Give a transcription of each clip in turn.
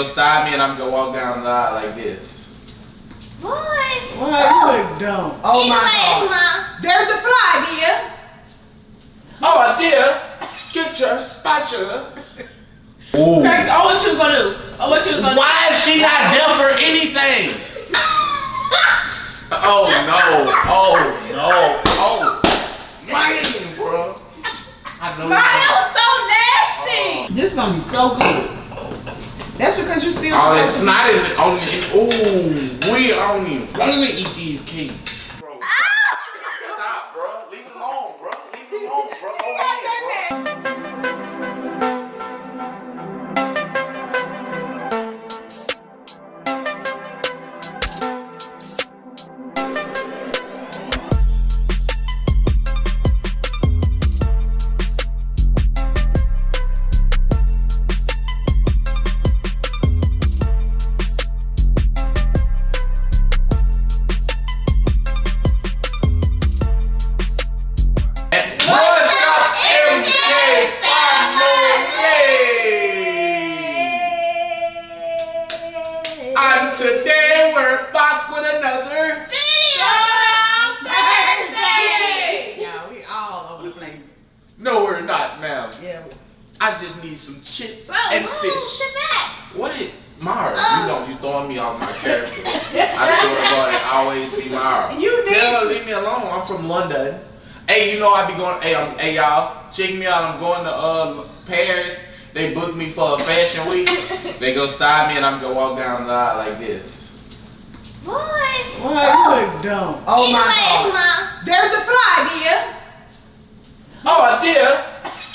Stop me and I'm gonna walk down the aisle like this. Why? Why you look dumb? Oh my God. There's a fly, dear. Oh, dear. Get your spatula. Ooh. Craig, what you was gonna do? Why is she not there for anything? Oh no. Oh no. Oh. Man, bro. I know. That was so nasty. This is gonna be so good. That's because you still. Oh, it's not in. Ooh, we don't even want to eat these cakes. Bro, stop, bro. Leave it alone, bro. Leave it alone, bro. Go ahead, bro. And today we're back with another video Thursday. Yeah, we all over the place. No, we're not, ma'am. Yeah. I just need some chips Bro, and move, fish. sit back. What? Mirah, you know you throwing me off my character. I swear to God, it always be Mirah. You did. Tell her, leave me alone. I'm from London. Hey, you know I be going. Hey, y'all, check me out. I'm going to Paris. They booked me for a fashion week. They go stop me and I'm gonna walk down the aisle like this. Why? Why you look dumb? Oh my God. There's a fly, dear. Oh, dear.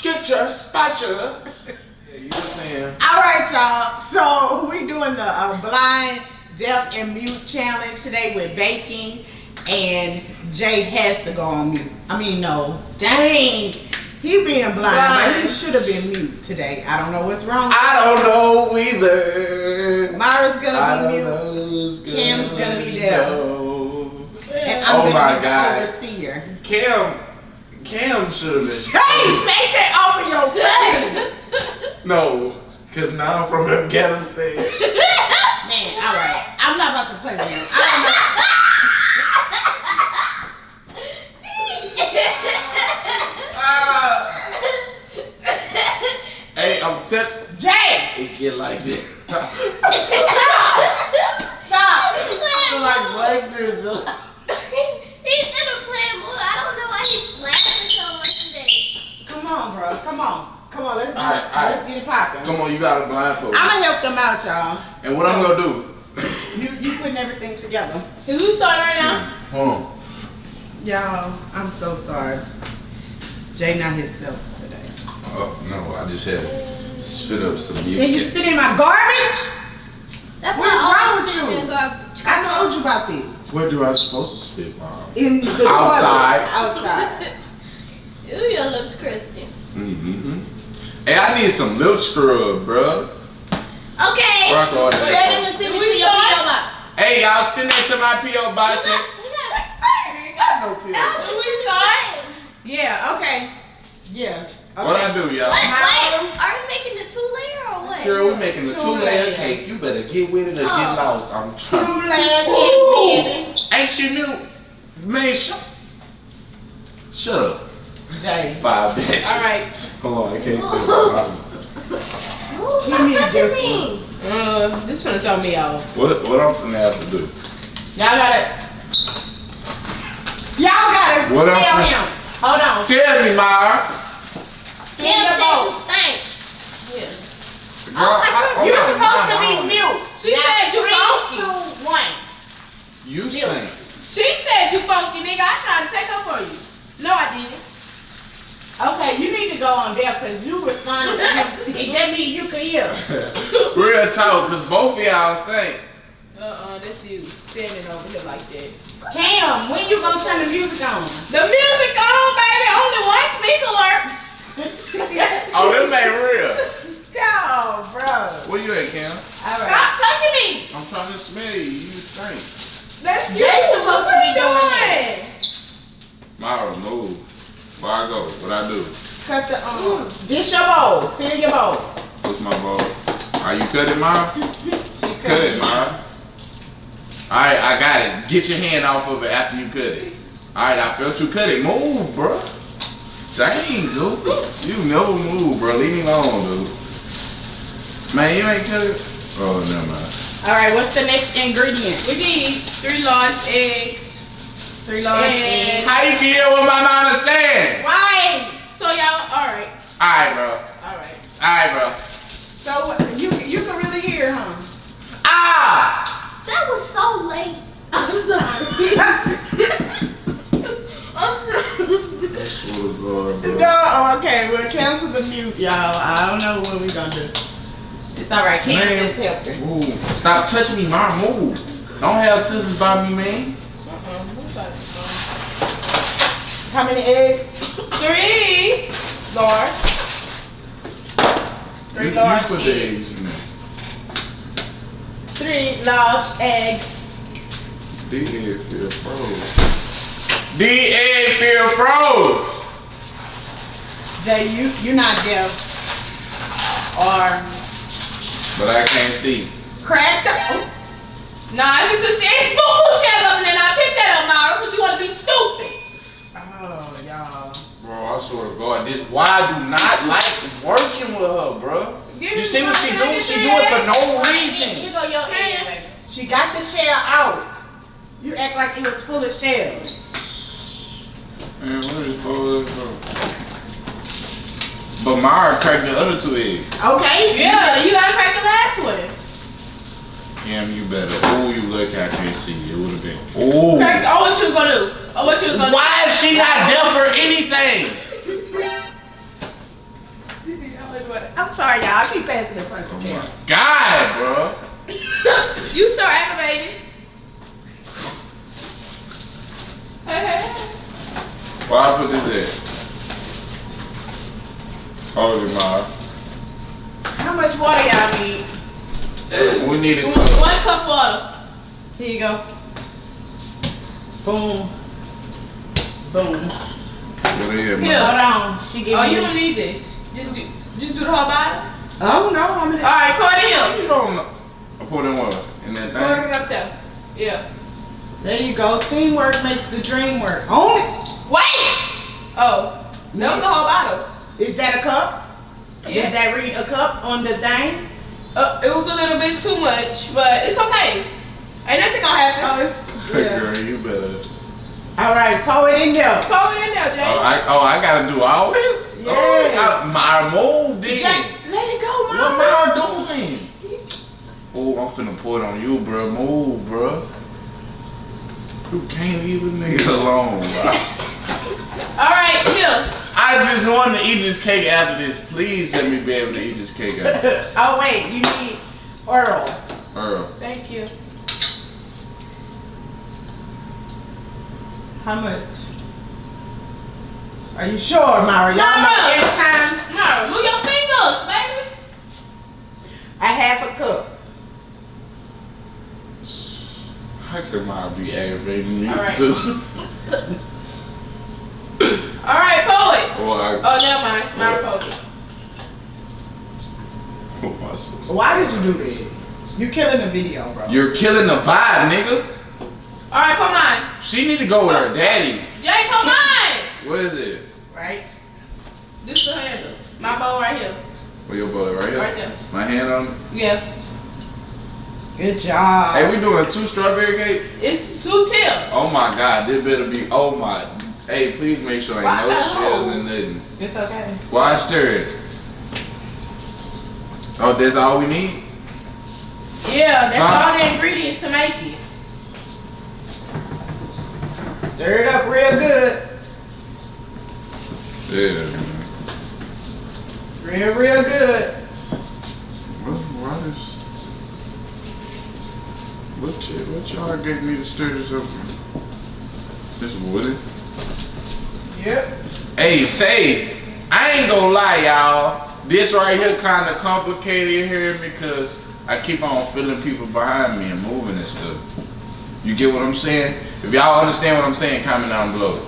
Get your spatula. Yeah, you know what I'm saying? All right, y'all. So we doing the blind, deaf, and mute challenge today with baking, and Jay has to go on mute. I mean, no, dang, he being blind, but he should have been mute today. I don't know what's wrong. I don't know either. Myra's gonna be mute. Kim's gonna be deaf, and I'm gonna be the overseer. Cam should have been. Jay, take that off of your face. No, cause now I'm from Afghanistan. Man, all right. I'm not about to play with him. I don't know. Hey, I'm Jay! It get like this. Stop! I feel like black bitch. He's in a plan mood. I don't know why he's laughing so much today. Come on, bro. Come on. Let's get it popping. Come on, you got a blindfold. I'm gonna help them out, y'all. And what I'm gonna do? You putting everything together. Is we starting right now? Y'all, I'm so sorry. Jay not himself today. Oh no, I just had to spit up some Can you spit in my garbage? What is wrong with you? I told you about this. Where do I supposed to spit, Mom? In the Outside. toilet. Outside. Ew, your lips crusty. Mm-hmm. Hey, I need some lip scrub, bro. Okay. Rock on Send that. him and send it to your PO box. Hey, y'all send that to my P.O. box. We got no P.O. box. Do we start? Yeah, okay. Yeah. Okay. What I do, y'all? Wait, are we making the 2-layer or what? Girl, we making the 2-layer cake. You better get with it or get lost. I'm trying. 2-layer cake, baby. Ain't she mute? Man, shut up. Jay. 5 bitch. All right. Hold on, I can't Ooh, Give me a stop touching different. me. This gonna throw me off. What I'm finna have to do? Y'all got it. Y'all got it. What else? Tell him. Hold on. Tell me, Mirah. Kim said you stink. Yeah. Girl, You're supposed to be mute. She said you funky. 3, 2, 1. You stink. She said you funky, nigga. I tried to take her for you. No, I didn't. Okay, you need to go on there because you responded to him. That means you can hear. Real talk, cause both of y'all stink. That's you standing over here like that. Cam, when you gonna turn the music on? The music on, baby. Only one speaker work. Oh, this ain't real. Go, bro. Where you at, Cam? All right. Stop touching me. I'm trying to smell you. You stink. That's you. Jay's supposed to be doing that. Mirah, move. Where I go? What I do? Cut the dish your bowl. Fill your bowl. What's my bowl? I Are you cut it, Mom? Cut it, Mom. Alright, I got it. Get your hand off of it after you cut it. Alright, I felt you cut it. Move, bro. Dang, dude. You never move, bro. Leave me alone, dude. Man, you ain't cut it? Oh, never mind. Alright, what's the next ingredient? We need 3 large eggs. 3 large eggs. How you can hear what my mama saying? Right. So y'all, alright. Alright, bro. Alright. Alright, bro. So you can really hear, huh? Ah! That was so late. I'm sorry. I'm sorry. I swear to God, bro. No, okay, we'll cancel the mute, y'all. I don't know what we gonna do. It's alright, Cam just helped her. Move. Stop touching me, Mom. Move. Don't have scissors by me, man. How many eggs? 3 large. 3 You large put the eggs. eggs in there. 3 large eggs. The egg feel froze. The egg feel froze. Jay, you're not deaf. Or But I can't see. cracked up. Oh. Nah, this is shit. Put shells up and then I pick that up, Mara, because you want to be stupid. Oh, y'all. Bro, I swear to God, this why I do not like working with her, bro. You see what she do? She do it for no Here reason. go your egg, baby. She got the shell out. You act like it was full of shells. Man, what is supposed to But Mara cracked the other 2 eggs. Okay. Yeah, you got to crack the last one. Cam, you better. Oh, you lucky I can't see. It would have been. Oh. Crack, what you was going to do? What you was going to do? Why is she not deaf for anything? I'm sorry, y'all. I keep passing in front of Oh the my camera. God, bro. You so aggravated. Hey. Why I put this in? Hold it, Mara. How much water y'all need? We need it. 1 cup water. Here you go. Boom. Boom. What is it, Here. Mara? Hold on. She gave Oh, me. you don't need this. Just do the whole bottle. Oh no, I'm in. All right, pour it in here. You don't know. I put in water in that Pour thing. it up there. Yeah. There you go. Teamwork makes the dream work. Only. Wait. Oh, that was the whole bottle. Is that a cup? Yeah. Does that read a cup on the thing? It was a little bit too much, but it's okay. Ain't nothing gonna happen. Oh, it's. Yeah. Girl, you better. All right, pour it in there. Pour it in there, Jay. I gotta do all this? Yeah. Oh, Mara, move then. Jay, let it go, What Mama. Mara doing? Oh, I'm finna pour it on you, bro. Move, bro. You can't leave a nigga alone, bro. All right, here. I just want to eat this cake after this. Please let me be able to eat this cake after. Oh wait, you need Earl. Earl. Thank you. How much? Are you sure, Mara? Y'all know Mara. every time Mara, move your fingers, baby. a half a cup. How could Mara be aggravating me All right. too? All right, pour it. Or Oh, never mind. Mara, pour it. Why did you do that? You killing the video, bro. You're killing the vibe, nigga. All right, pour mine. She need to go with her daddy. Jay, pour mine. What is it? Right? This the handle. My bowl right here. Where your bullet right here? Right there. My hand on it. Yeah. Good job. Hey, we doing 2 strawberry cake? It's 2 tip. Oh my God, this better be. Oh my. Hey, please make sure ain't Why no the shells hell? and nothing. It's okay. Why stir it? Oh, that's all we need? Yeah, that's Huh? all the ingredients to make it. Stir it up real good. Yeah, man. Real good. What y'all get me to stir this up? This wood? Yep. Hey, say, I ain't gonna lie, y'all. This right here kind of complicated here because I keep on feeling people behind me and moving and stuff. You get what I'm saying? If y'all understand what I'm saying, comment down below.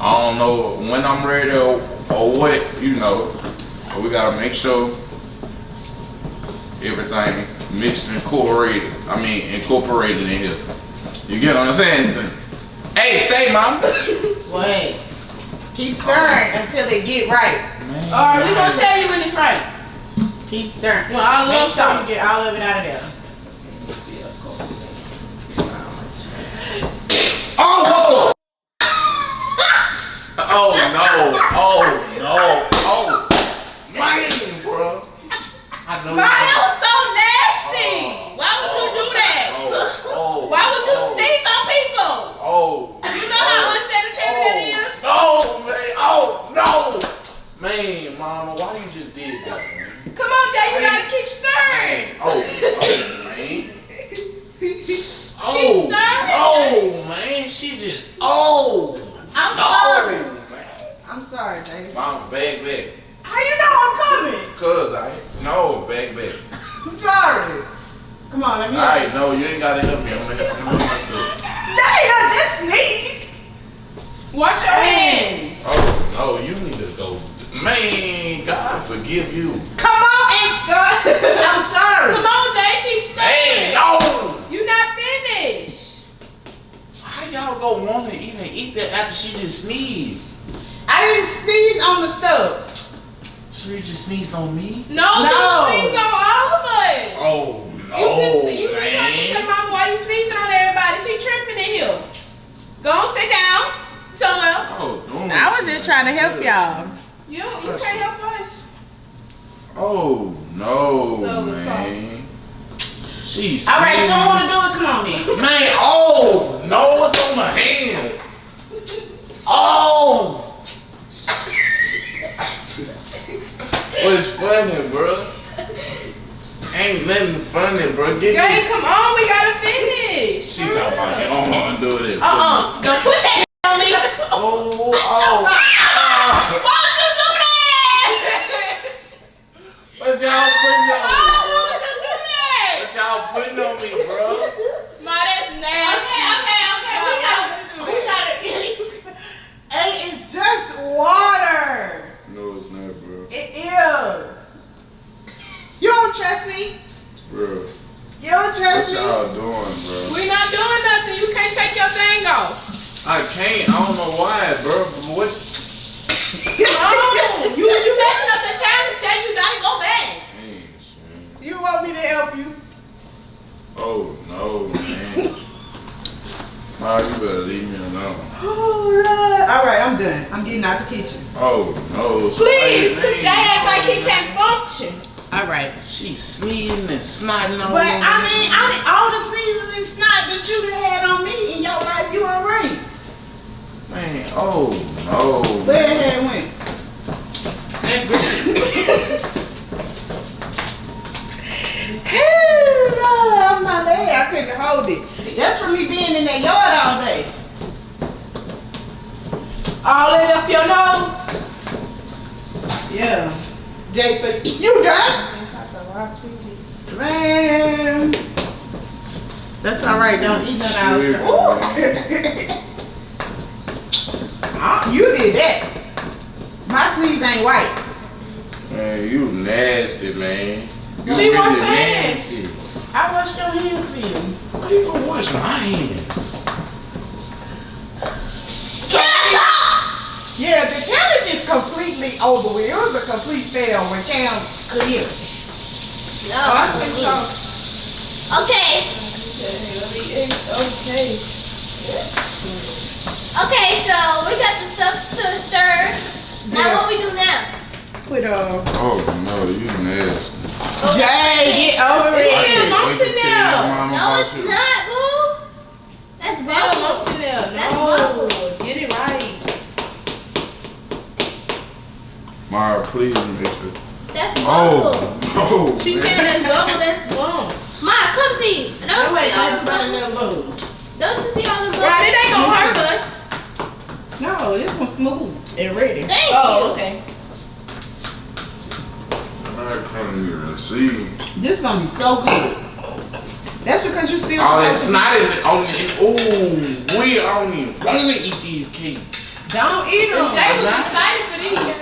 I don't know when I'm ready or what, you know. But we gotta make sure everything mixed and incorporated. Incorporated in here. You get what I'm saying? Hey, say, mom. Wait. Keep stirring until it get right. Man, Alright, we gonna tell you when it's right. Keep stirring. Well, I love Make sure you get all of it out of there. Oh! Oh no! Oh no! Oh! Man, bro. I know. Ma, that was so nasty. Why would you do that? Why would you sneeze on people? You know how unsanitary that is? No, man. Oh no! Man, mama, why you just did that, man? Come on, Jay, you gotta keep stirring. Man. Keep stirring. Oh, man, she just. I'm sorry. I'm sorry, baby. Mom, back. How you know I'm coming? Cause back. I'm sorry. Come on, let me. Alright, no, you ain't gotta help me. I'm gonna help myself. Dang, I just sneezed. Wash your hands. Oh, no, you need to go. Man, God forgive you. Come on and go. I'm sorry. Come on, Jay, keep stirring. Hey, no! You not finished. How y'all go want to even eat that after she just sneezed? I didn't sneeze on the stove. So you just sneezed on me? No, she sneezed on all of us. Oh, no, You just trying to say, Mama, why you sneezing on everybody? She tripping in here. Go on, sit down somewhere. I was just trying to help y'all. You can't help us. Oh, no, So, man. She's All right, you don't want to do it? Come on then. Man, oh, no, it's on my hands. Oh. What's funny, bro? Ain't nothing funny, bro. Girl, come on, we gotta finish. She talking about you don't want to do it. Don't put that on me. Oh. Why would you do that? What y'all putting on me, Why bro? would you do that? What y'all putting on me, bro? Ma, that's nasty. We gotta eat. Hey, it's just water. No, it's not, bro. It is. You don't trust me? Bro. You don't trust What me? y'all doing, bro? We not doing nothing. You can't take your thing off. I can't. I don't know why, bro. What? Come on. You messing up the challenge, then you gotta go back. Dang, shit. You want me to help you? Oh, no, man. Ma, you better leave me alone. Oh, Lord. All right, I'm done. I'm getting out the kitchen. Oh, no. So Please, cause Jay act like he can't function. All right. She's sneezing and snotting on But, me. I mean, all the sneezes and snot that you done had on me in your life, you all right. Man, oh, no. Where the hell went? I'm not there. I couldn't hold it. That's from me being in that yard all day. All in up your nose. Yeah. Jay, so you done? Man. That's all right. Don't eat none out. You did that. My sleeves ain't white. Man, you nasty, man. You She wash her nasty. I washed your hands for you. Why you gonna wash my hands? Yeah, the challenge is completely over with. It was a complete fail when Cam cleared. No. Okay. Okay, so we got the stuff to stir. Now what we do now? Put Oh, no, you nasty. Jay, get over It's it. still lumps in there. No, it's not, boo. That's Still bubbles. lumps in there. That's No, bubbles. get it right. Mara, please make sure. That's bubbles. Oh, She man. saying that's bubble, that's lump. Ma, come see. Don't Wait, see all the everybody bubbles. little boo. Don't you see all the bubbles? Right, it ain't gonna hurt us. No, this one's smooth and ready. Thank you. Oh, okay. I can't even see. This gonna be so good. That's because you still. All that supposed to snot on me. Ooh, we don't even want to eat these cakes. be- Don't eat them. Jay was excited for these.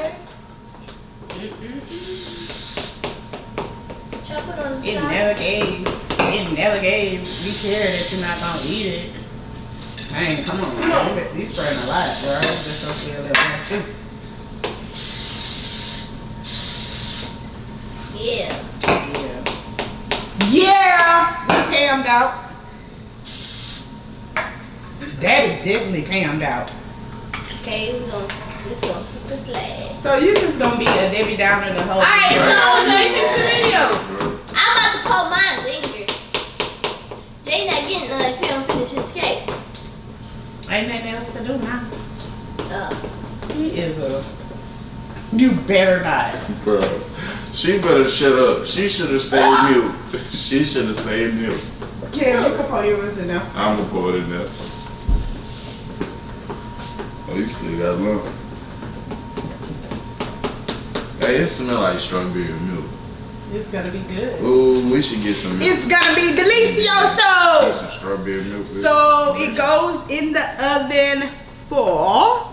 Chocolate on the It side. never gave me care that you're not gonna eat it. Hey, come on, man. You spreading a lot, bro. Just so feel that too. Yeah. Yeah, we pammed out. That is definitely pammed out. Okay, we're gonna skip this last. So you just gonna be a Debbie Downer the whole Alright, time. so I'm about to pour mine in here. Jay not getting none if he don't finish his cake. Ain't nothing else to do now. He is a. You better not. Bro, she better shut up. She should have stayed mute. She should have stayed mute. Kim, you can pour yours in there. I'm gonna pour it in there. Oh, you still got lump. Hey, it smell like strawberry milk. It's gonna be good. Ooh, we should get some milk. It's gonna be Get delicioso. some strawberry milk. So it goes in the oven for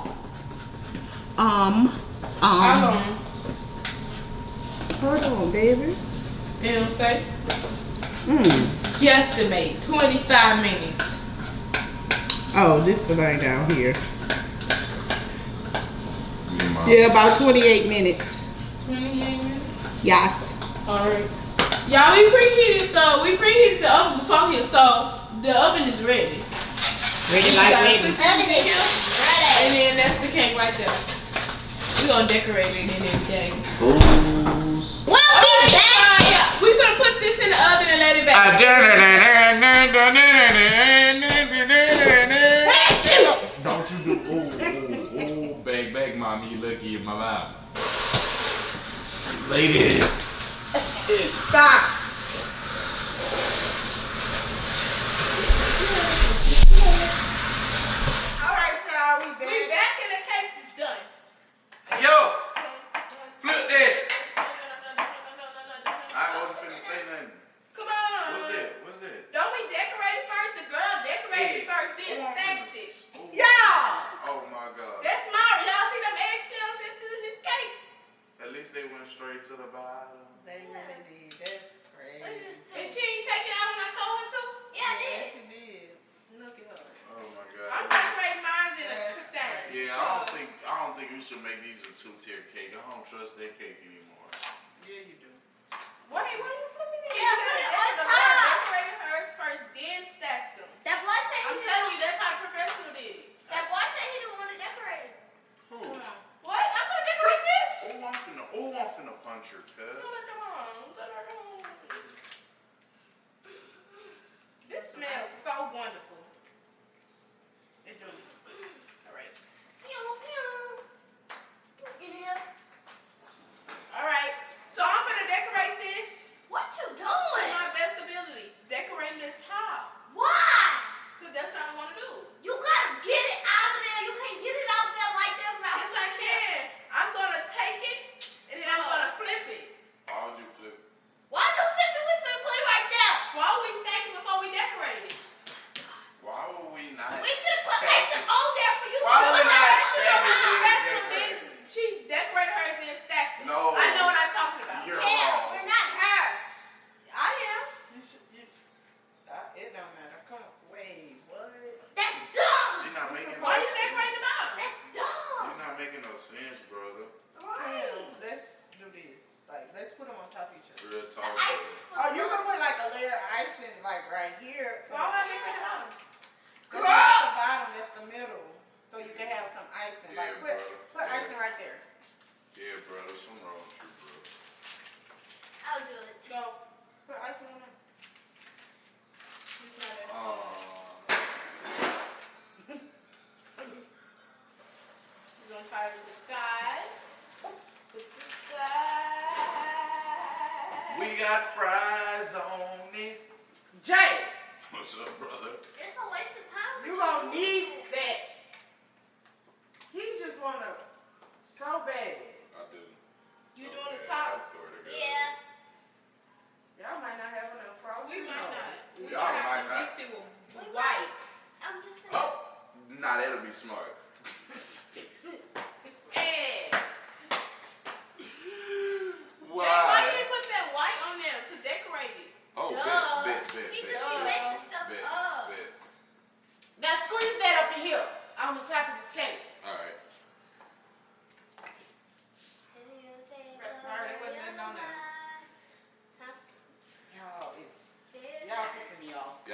hold on, baby. You know what I'm saying? Mm. Guesstimate 25 minutes. Oh, this the line down here. Yeah, Yeah, about 28 minutes. 28 minutes. Yes. Alright. Y'all, we preheated though. We preheated the oven before here, so the oven is ready. Ready like Gotta baby. put this in here, Ready. and then that's the cake right there. We're gonna decorate it and everything. Ooh. We'll be back. Yeah, we gonna put this in the oven and let it bake. Don't you do ooh, bang, mommy, you lucky in my mouth. Lady. Stop. Alright, y'all, we We back. back and the cakes is done. Yo, flip this. I No. wasn't finna say nothing. Come on. What's that? What's that? Don't we decorate it first? The girl decorated it first, then stacked it. Y'all. Oh my God. That's Mirah. Y'all see them eggshells that's still in this cake? At least they went straight to the bottom. They really did. That's crazy. And she ain't take it out when I told her to? Yeah, I did. She did. Look at her. Oh my I'm God. decorating mine in a thing. Yeah, I don't think we should make these a two-tier cake. I don't trust that cake anymore. Yeah, you do. What are you flipping it? Yeah, put it on The top. girl decorated hers first, then stacked them. That boy said I'm telling you, that's how a professional did it. That boy said he didn't want to decorate it. Who? What? I'm gonna decorate this? I'm finna punch her, cuz. Come on. This smells so wonderful. It do. Alright. Pew, pew. Look at him. Alright. So I'm gonna decorate this What you to doing? my best ability. Decorating the top. Why? Because that's what I want to do. You gotta get it out of there. You can't get it out there like that. Yes, I can. I'm gonna take it and then I'm gonna flip it. Why would you flip? Why'd you flip it? We finna put it right there. Why would we stack it before we decorate it? Why would we not? We should have put icing on there for you. Why to would put not that stack on it your then? house. Professional did. She decorated hers then stacked it. No. I know what I'm talking about. You're Yeah, wrong. we're not her. I am. It don't matter. Come on. Wait, what? That's dumb. She's not making Why you no decorating the bottom? That's dumb. You're not making no sense, brother. Right. Let's do this. Like, let's put them on top of each other. Real The talk. ice is Oh, you can put like a layer of icing like right here. Why would I decorate the bottom? That's not the bottom, that's the middle. So you can have some icing. Yeah, Like bro. put icing right there. Yeah, bro, there's something wrong with you, bro. I'll do it. Go. Put icing on there. We're gonna try to decide. Put this side. We got fries on it. Jay, What's up, brother? It's a waste of time. you gonna need that. He just wanna so bad. I do. You doing the top? I swear to God. Yeah. Y'all might not have enough frosting. We might not. We Y'all might might have to not. mix it with white. I'm just saying. Oh, nah, that'll be smart. Jay, why you didn't put that white on there to decorate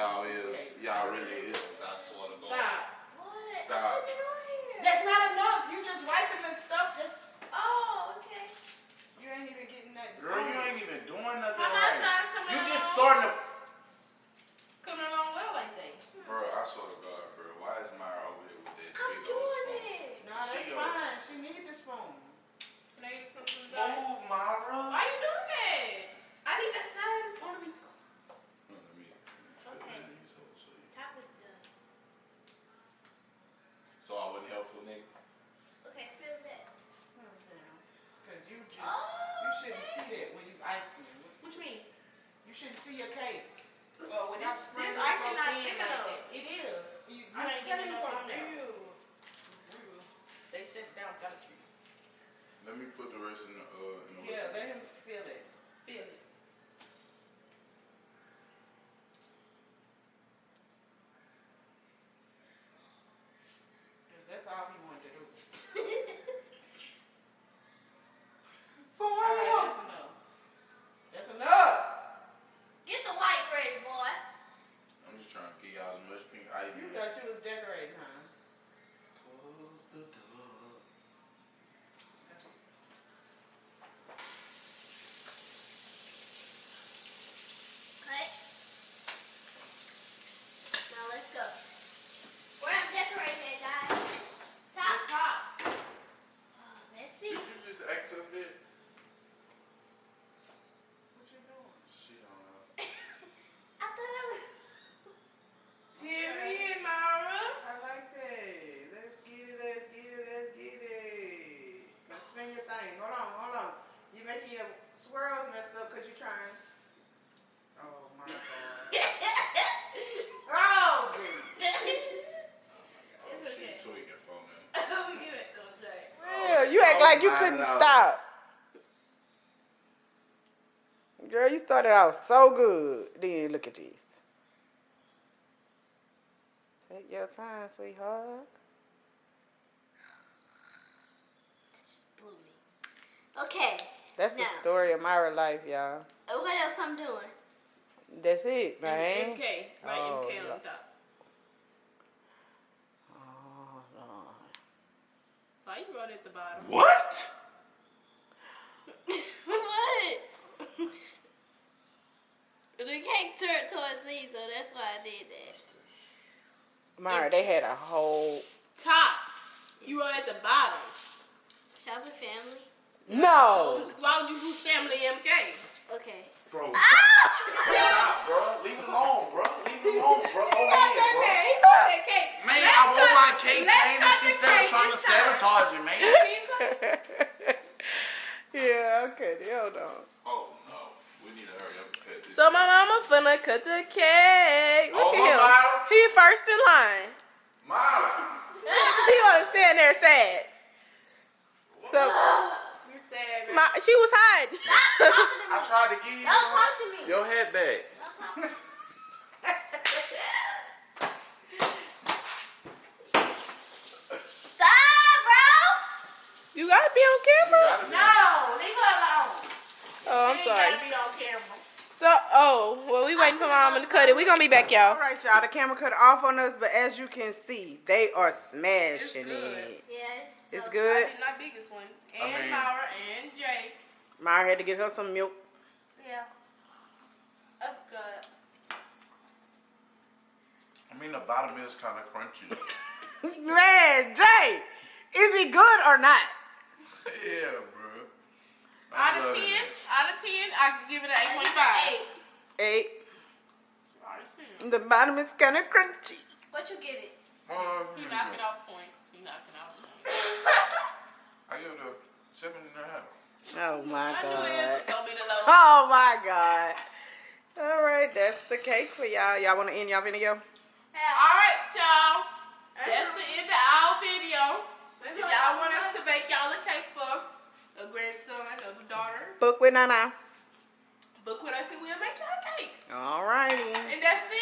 Y'all is. Y'all really is. I swear to God. Stop. What? Stop. What you doing here? That's not enough. You just wiping and stuff. Oh, okay. You ain't even getting nothing. Girl, you ain't even doing nothing How my right. size coming You along? just starting to. Coming along well, I think. Bro, I swear to God, bro. Why is Mirah over here with that I'm big old doing spoon? it. No, that's She fine. She need the spoon. Can I use something to die? Move, Mirah. Why you doing that? I need that size on me. Okay. Top is done. So I wasn't helpful, nigga. Okay, feel that. Because you just, Oh, you shouldn't see that when you icing it. What you mean? You shouldn't see your cake. Oh, well, Stop this spreading ice so is not thin thick like enough. that. It is. You I'm ain't telling getting you enough for on there. real. They shut down Dollar Tree. Let me put the rest in the Yeah, let him feel it. Feel it. Because that's all he wanted to do. So All right, that's enough. That's enough. Get the white ready, boy. I'm just trying to get y'all as much pink ivy. You thought you was decorating, huh? Close the door. Cut. Now let's go. Where I'm decorating it, guys. Top. Oh, let's see. Did you just access it? What you doing? She don't know. I thought I was. Period, Mara. I like that. Let's get it, let's get it, let's get it. Now spin your thing. Hold on. You making your swirls mess up because you're trying. Oh my God. Oh, dude. Oh, It's she okay. tweaking for me. We give it go, Jay. Yeah, you act like you my couldn't Lord. stop. Girl, you started out so good. Then look at this. Take your time, sweetheart. That just blew me. Okay. That's the Now. story of my life, y'all. What else I'm doing? That's it, man. MK. Right, Oh, MK on Lord. top. Oh, Lord. Why you wrote at the bottom? What? What? The cake turned towards me, so that's why I did that. Mirah, they had a whole... Top. You wrote at the bottom. Shop with family. No! Why would you do family MK? Okay. Bro, stop, bro. Leave it alone, bro. Leave it alone, bro. Go ahead, bro. He bought that cake. Man, Let's I want cut- my cake let's changed cut the instead of cake trying to this time. sabotage it, man. Yeah, okay, hold on. Oh, no. We need to hurry up and cut this. So my mama finna cut the cake. Look Oh, at him. Myra. He first in line. Myra. She gonna stand there sad. So You said she was hiding. I tried to give you Don't talk to me. your head back. Don't talk to me. Stop, bro. You gotta be on camera. no, leave her alone. Oh, I'm She ain't sorry. gotta be on camera. So, well, we waiting for mama to cut it. We gonna be back, y'all. All right, y'all. The camera cut off on us, but as you can see, they are smashing good. it. Yes. It's so- good. I did my biggest one. And mean- Mara and Jay. Mirah had to get her some milk. Yeah. Oh, God. I mean, the bottom is kind of crunchy. Man, Jay, is he good or not? Yeah, bro. Out of 10, I can give it an I give it 8.5. 8. The bottom is kind of crunchy. What you get it? He knocking off points. He knocking off points. I give it a 7.5. Oh my I knew it was God. gonna be the lowest. Oh my God. All right, that's the cake for y'all. Y'all want to end y'all video? Alright, y'all. That's the end of our video. If y'all want us to bake y'all a cake for a grandson, a daughter, Book with Nana. book with us and we'll make y'all a cake. All righty. And that's the